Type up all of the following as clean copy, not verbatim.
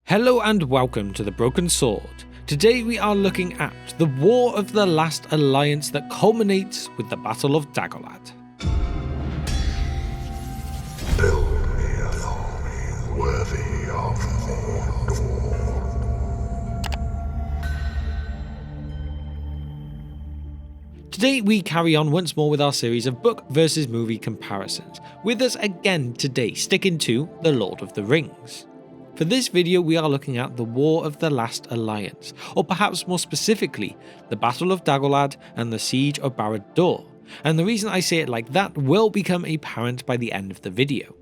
Hello and welcome to the Broken Sword. Today we are looking at the War of the Last Alliance that culminates with the Battle of Dagorlad. Build me an army worthy of Mordor. Today we carry on once more with our series of book versus movie comparisons, with us again today sticking to The Lord of the Rings. For this video we are looking at the War of the Last Alliance, or perhaps more specifically, the Battle of Dagorlad and the Siege of Barad-dur, and the reason I say it like that will become apparent by the end of the video.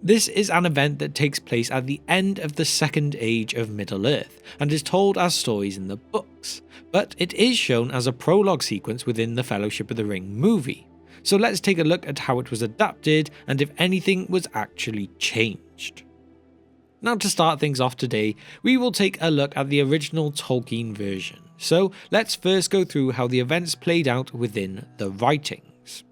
This is an event that takes place at the end of the Second Age of Middle-earth, and is told as stories in the books, but it is shown as a prologue sequence within the Fellowship of the Ring movie. So let's take a look at how it was adapted and if anything was actually changed. Now to start things off today, we will take a look at the original Tolkien version, so let's first go through how the events played out within the writings.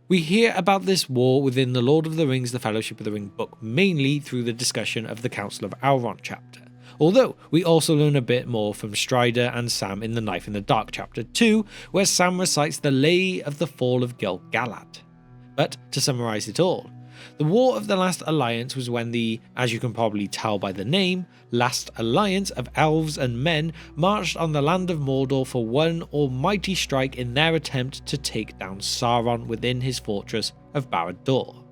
We hear about this war within the Lord of the Rings The Fellowship of the Ring book mainly through the discussion of the Council of Elrond chapter, although we also learn a bit more from Strider and Sam in the Knife in the Dark chapter 2, where Sam recites the lay of the fall of Gil-galad. But to summarise it all, the War of the Last Alliance was when the, as you can probably tell by the name, Last Alliance of elves and men marched on the land of Mordor for one almighty strike in their attempt to take down Sauron within his fortress of Barad-dur.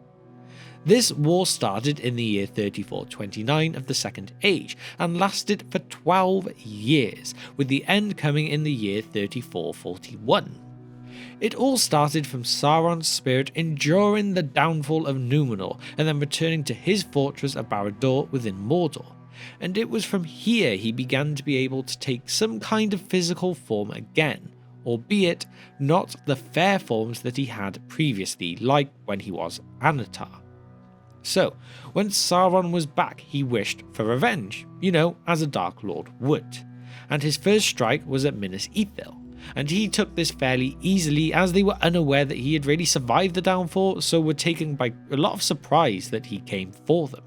This war started in the year 3429 of the Second Age and lasted for 12 years, with the end coming in the year 3441. It all started from Sauron's spirit enduring the downfall of Númenor and then returning to his fortress of Barad-dur within Mordor, and it was from here he began to be able to take some kind of physical form again, albeit not the fair forms that he had previously, like when he was Annatar. So, when Sauron was back he wished for revenge, as a Dark Lord would, and his first strike was at Minas Ithil. And he took this fairly easily as they were unaware that he had really survived the downfall, so were taken by a lot of surprise that he came for them.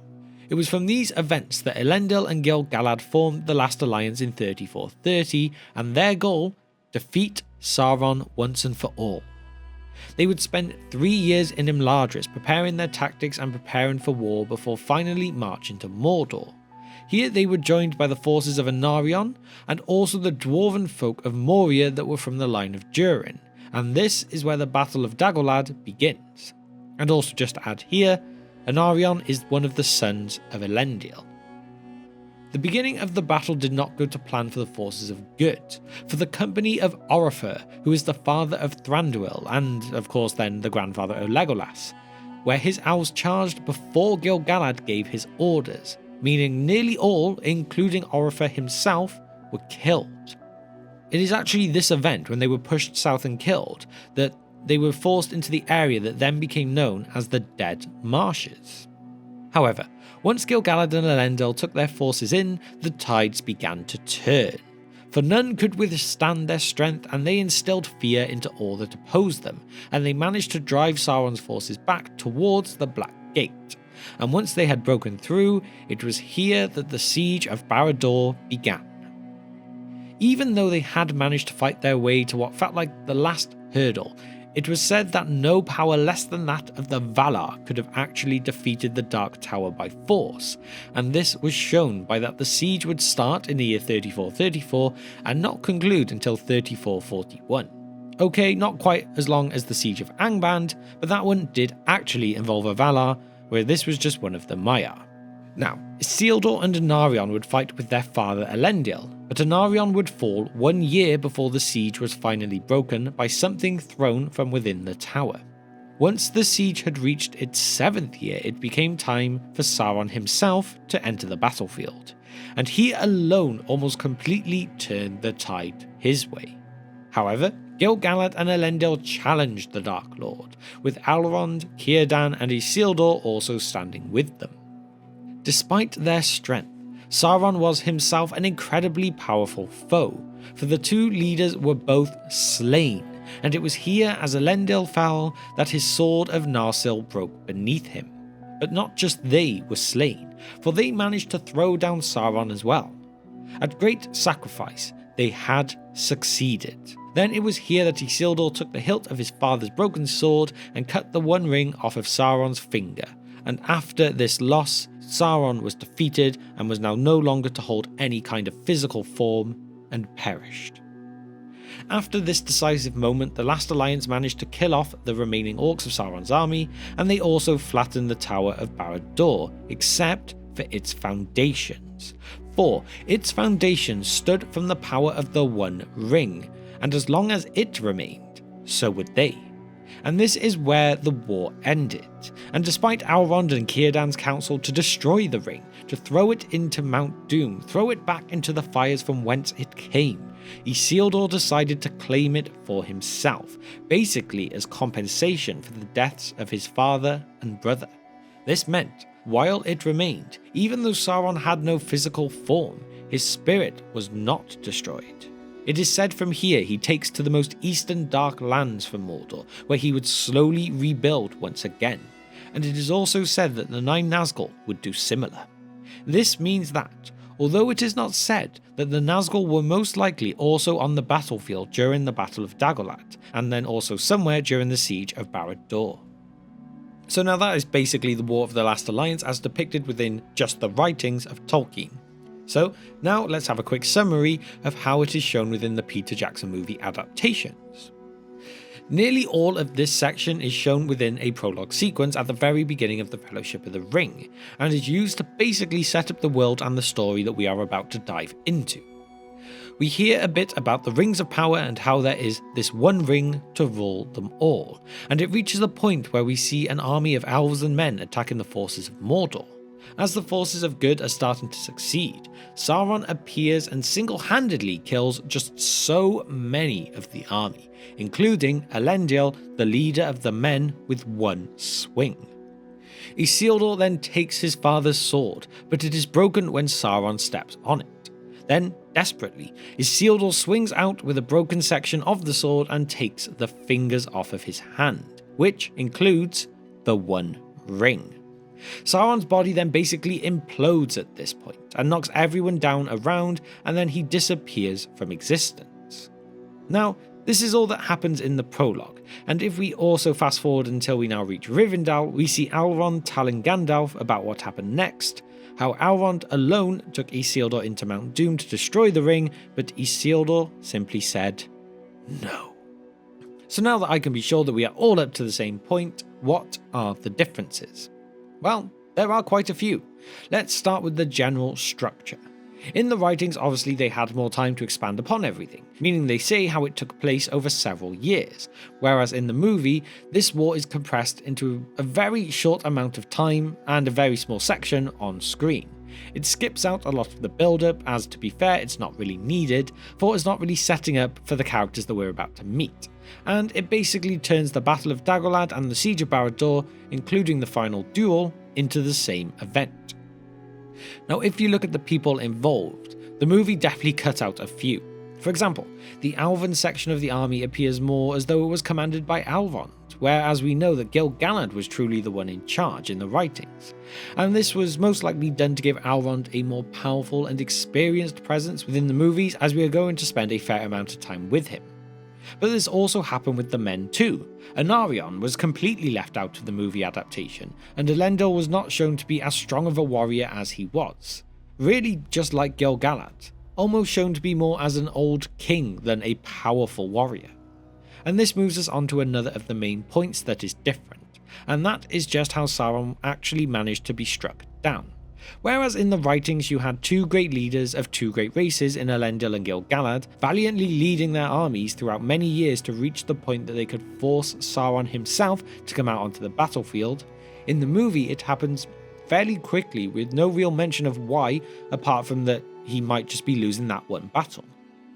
It was from these events that Elendil and Gil-galad formed the Last Alliance in 3430, and their goal, defeat Sauron once and for all. They would spend 3 years in Imladris preparing their tactics and preparing for war before finally marching to Mordor. Here they were joined by the forces of Anarion and also the dwarven folk of Moria that were from the line of Durin, and this is where the Battle of Dagorlad begins. And also just to add here, Anarion is one of the sons of Elendil. The beginning of the battle did not go to plan for the forces of good, for the company of Oropher, who is the father of Thranduil and of course then the grandfather of Legolas, where his elves charged before Gil-galad gave his orders, meaning nearly all, including Oropher himself, were killed. It is actually this event, when they were pushed south and killed, that they were forced into the area that then became known as the Dead Marshes. However, once Gil-galad and Elendil took their forces in, the tides began to turn, for none could withstand their strength and they instilled fear into all that opposed them, and they managed to drive Sauron's forces back towards the Black Gate. And once they had broken through, it was here that the Siege of Barad-dur began. Even though they had managed to fight their way to what felt like the last hurdle, it was said that no power less than that of the Valar could have actually defeated the Dark Tower by force, and this was shown by that the siege would start in the year 3434 and not conclude until 3441. Okay, not quite as long as the Siege of Angband, but that one did actually involve a Valar, where this was just one of the Maiar. Now, Isildur and Anarion would fight with their father Elendil, but Anarion would fall 1 year before the siege was finally broken by something thrown from within the tower. Once the siege had reached its 7th year, it became time for Sauron himself to enter the battlefield, and he alone almost completely turned the tide his way. However, Gil-galad and Elendil challenged the Dark Lord, with Elrond, Círdan and Isildur also standing with them. Despite their strength, Sauron was himself an incredibly powerful foe, for the two leaders were both slain, and it was here as Elendil fell that his sword of Narsil broke beneath him. But not just they were slain, for they managed to throw down Sauron as well. At great sacrifice, they had succeeded. Then it was here that Isildur took the hilt of his father's broken sword and cut the one ring off of Sauron's finger, and after this loss, Sauron was defeated and was now no longer to hold any kind of physical form and perished. After this decisive moment, the last alliance managed to kill off the remaining orcs of Sauron's army, and they also flattened the Tower of Barad-dur, except for its foundations. For its foundations stood from the power of the One Ring, and as long as it remained, so would they. And this is where the war ended, and despite Elrond and Círdan's counsel to destroy the ring, to throw it into Mount Doom, throw it back into the fires from whence it came, Isildur decided to claim it for himself, basically as compensation for the deaths of his father and brother. This meant, while it remained, even though Sauron had no physical form, his spirit was not destroyed. It is said from here he takes to the most eastern dark lands from Mordor, where he would slowly rebuild once again, and it is also said that the 9 Nazgul would do similar. This means that, although it is not said that the Nazgul were most likely also on the battlefield during the Battle of Dagorlad, and then also somewhere during the Siege of Barad-dur. So now that is basically the War of the Last Alliance as depicted within just the writings of Tolkien. So now let's have a quick summary of how it is shown within the Peter Jackson movie adaptations. Nearly all of this section is shown within a prologue sequence at the very beginning of the Fellowship of the Ring, and is used to basically set up the world and the story that we are about to dive into. We hear a bit about the Rings of Power and how there is this one ring to rule them all, and it reaches a point where we see an army of elves and men attacking the forces of Mordor. As the forces of good are starting to succeed, Sauron appears and single-handedly kills just so many of the army, including Elendil, the leader of the men, with one swing. Isildur then takes his father's sword, but it is broken when Sauron steps on it. Then, desperately, Isildur swings out with a broken section of the sword and takes the fingers off of his hand, which includes the One Ring. Sauron's body then basically implodes at this point and knocks everyone down around, and then he disappears from existence. Now, this is all that happens in the prologue, and if we also fast forward until we now reach Rivendell, we see Elrond telling Gandalf about what happened next, how Elrond alone took Isildur into Mount Doom to destroy the ring, but Isildur simply said no. So now that I can be sure that we are all up to the same point, what are the differences? Well, there are quite a few. Let's start with the general structure. In the writings, obviously they had more time to expand upon everything, meaning they say how it took place over several years, whereas in the movie, this war is compressed into a very short amount of time and a very small section on screen. It skips out a lot of the build-up, as to be fair, it's not really needed, for it's not really setting up for the characters that we're about to meet. And it basically turns the Battle of Dagorlad and the Siege of Barad-dur, including the final duel, into the same event. Now, if you look at the people involved, the movie definitely cut out a few. For example, the Elven section of the army appears more as though it was commanded by Elrond, whereas we know that Gil-galad was truly the one in charge in the writings. And this was most likely done to give Elrond a more powerful and experienced presence within the movies, as we are going to spend a fair amount of time with him. But this also happened with the men too. Anarion was completely left out of the movie adaptation, and Elendil was not shown to be as strong of a warrior as he was. Really just like Gil-galad, almost shown to be more as an old king than a powerful warrior. And this moves us on to another of the main points that is different, and that is just how Sauron actually managed to be struck down. Whereas in the writings you had two great leaders of two great races in Elendil and Gil-galad, valiantly leading their armies throughout many years to reach the point that they could force Sauron himself to come out onto the battlefield, in the movie it happens fairly quickly with no real mention of why, apart from that he might just be losing that one battle.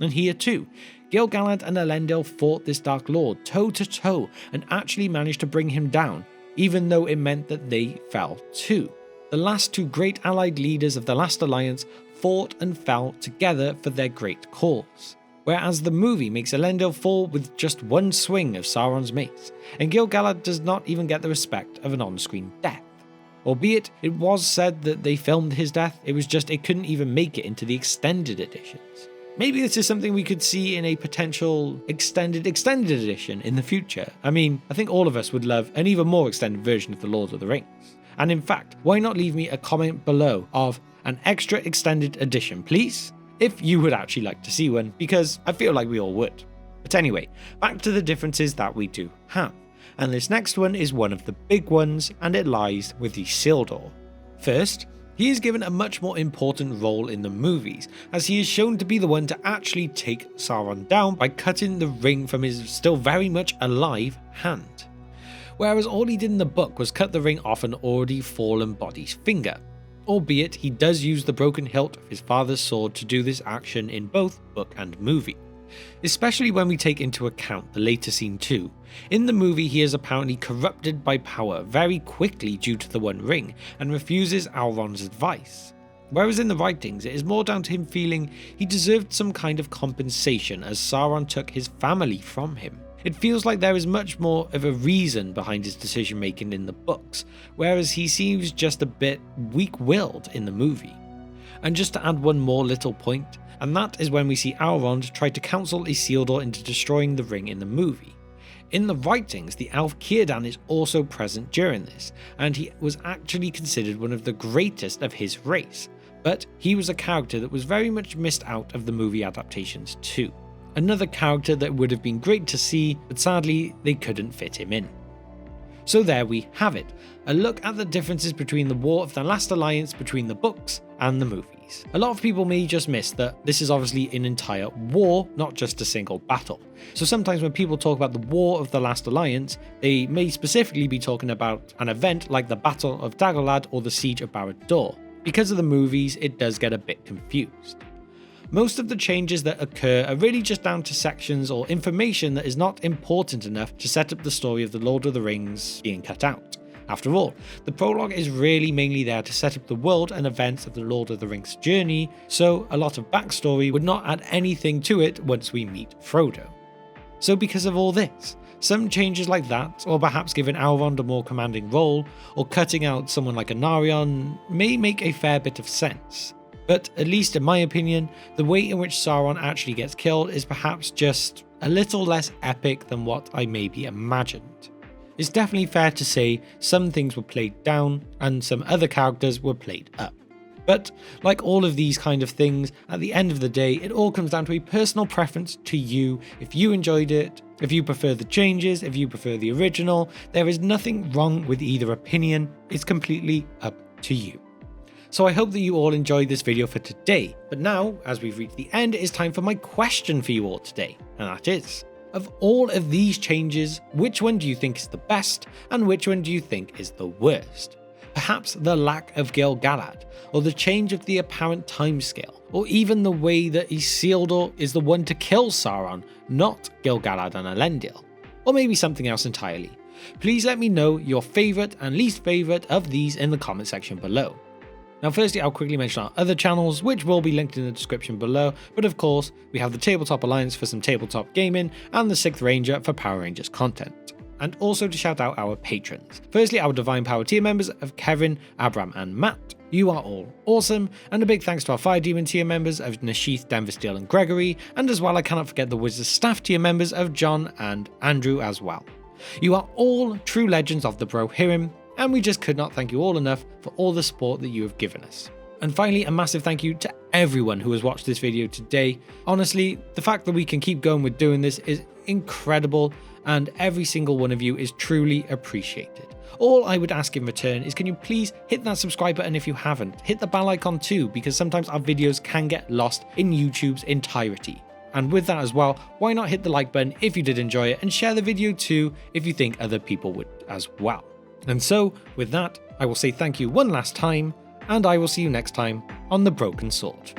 And here too, Gil-galad and Elendil fought this Dark Lord toe to toe and actually managed to bring him down, even though it meant that they fell too. The last two great allied leaders of the Last Alliance fought and fell together for their great cause, whereas the movie makes Elendil fall with just one swing of Sauron's mace, and Gil-galad does not even get the respect of an on-screen death. Albeit, it was said that they filmed his death, it was just it couldn't even make it into the extended editions. Maybe this is something we could see in a potential extended edition in the future. I mean, I think all of us would love an even more extended version of The Lord of the Rings. And in fact, why not leave me a comment below of an extra extended edition, please? If you would actually like to see one, because I feel like we all would. But anyway, back to the differences that we do have. And this next one is one of the big ones, and it lies with Isildur. First, he is given a much more important role in the movies, as he is shown to be the one to actually take Sauron down by cutting the ring from his still very much alive hand. Whereas all he did in the book was cut the ring off an already fallen body's finger. Albeit he does use the broken hilt of his father's sword to do this action in both book and movie. Especially when we take into account the later scene too. In the movie he is apparently corrupted by power very quickly due to the One Ring and refuses Elrond's advice. Whereas in the writings it is more down to him feeling he deserved some kind of compensation as Sauron took his family from him. It feels like there is much more of a reason behind his decision making in the books, whereas he seems just a bit weak-willed in the movie. And just to add one more little point, and that is when we see Elrond try to counsel Isildur into destroying the ring in the movie. In the writings, the elf Círdan is also present during this, and he was actually considered one of the greatest of his race, but he was a character that was very much missed out of the movie adaptations too. Another character that would have been great to see, but sadly they couldn't fit him in. So there we have it, a look at the differences between the War of the Last Alliance between the books and the movies. A lot of people may just miss that this is obviously an entire war, not just a single battle. So sometimes when people talk about the War of the Last Alliance, they may specifically be talking about an event like the Battle of Dagorlad or the Siege of Barad-dur. Because of the movies, it does get a bit confused. Most of the changes that occur are really just down to sections or information that is not important enough to set up the story of the Lord of the Rings being cut out. After all, the prologue is really mainly there to set up the world and events of the Lord of the Rings journey, so a lot of backstory would not add anything to it once we meet Frodo. So because of all this, some changes like that, or perhaps giving Elrond a more commanding role, or cutting out someone like Anarion, may make a fair bit of sense. But at least in my opinion, the way in which Sauron actually gets killed is perhaps just a little less epic than what I maybe imagined. It's definitely fair to say some things were played down and some other characters were played up. But like all of these kind of things, at the end of the day, it all comes down to a personal preference to you. If you enjoyed it, if you prefer the changes, if you prefer the original, there is nothing wrong with either opinion. It's completely up to you. So I hope that you all enjoyed this video for today. But now, as we've reached the end, it is time for my question for you all today. And that is, of all of these changes, which one do you think is the best and which one do you think is the worst? Perhaps the lack of Gil-galad, or the change of the apparent timescale, or even the way that Isildur is the one to kill Sauron, not Gil-galad and Elendil, or maybe something else entirely. Please let me know your favourite and least favourite of these in the comment section below. Now firstly, I'll quickly mention our other channels, which will be linked in the description below, but of course, we have the Tabletop Alliance for some tabletop gaming, and the 6th Ranger for Power Rangers content. And also to shout out our patrons. Firstly, our Divine Power tier members of Kevin, Abram and Matt. You are all awesome, and a big thanks to our Fire Demon tier members of Nashith, Denversteel and Gregory, and as well I cannot forget the Wizards staff tier members of John and Andrew as well. You are all true legends of the Brohirrim, and we just could not thank you all enough for all the support that you have given us. And finally, a massive thank you to everyone who has watched this video today. Honestly, the fact that we can keep going with doing this is incredible, and every single one of you is truly appreciated. All I would ask in return is, can you please hit that subscribe button if you haven't? Hit the bell icon too, because sometimes our videos can get lost in YouTube's entirety. And with that as well, why not hit the like button if you did enjoy it, and share the video too if you think other people would as well. And so, with that, I will say thank you one last time, and I will see you next time on The Broken Sword.